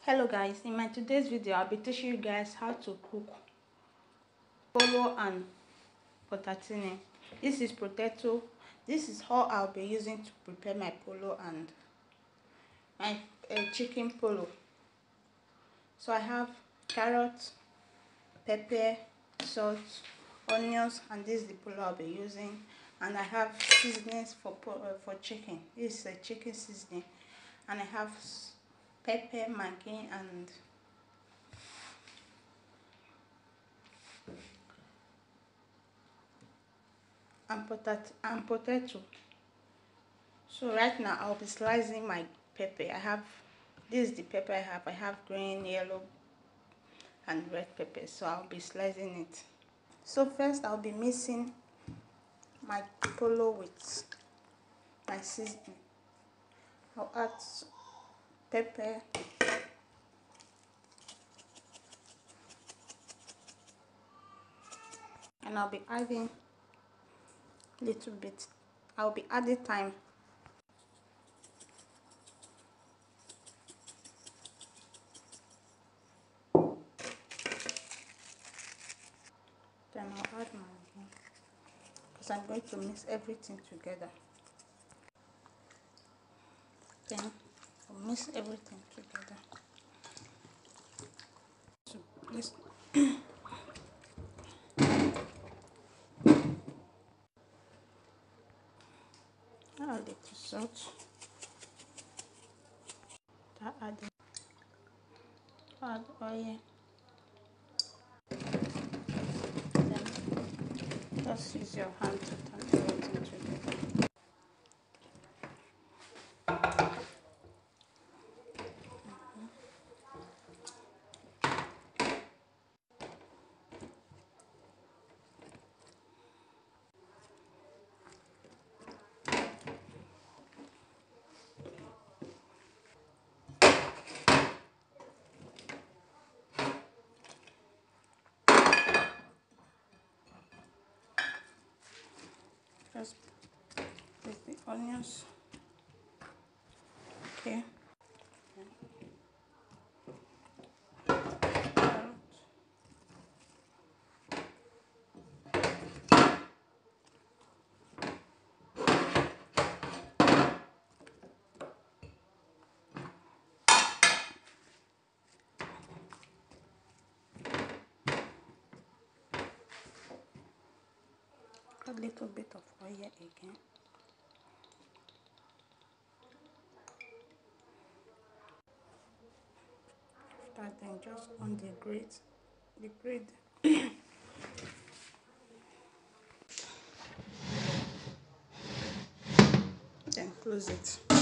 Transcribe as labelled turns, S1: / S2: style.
S1: Hello guys, in my today's video I'll be teaching you guys how to cook polo and potatine. This is potato. This is how I'll be using to prepare my polo and my chicken polo. So I have carrots, pepper, salt, onions, and this is the polo I'll be using. And I have seasonings for chicken. This is a chicken seasoning, and I have pepper, Maggi, and potato. So right now I'll be slicing my pepper. This is the pepper I have. I have green, yellow, and red pepper. So I'll be slicing it. So first I'll be mixing my polo with my seasoning. I'll add pepper, and I'll be adding little bit. I'll be adding thyme. Then I'll add Maggi because I'm going to mix everything together. Then I'll mix everything together. So please. Add a little salt. Add oil. Then just use your hand to turn everything together. Just put the onions. Okay. A little bit of oil again. After then just on the grate, then close it.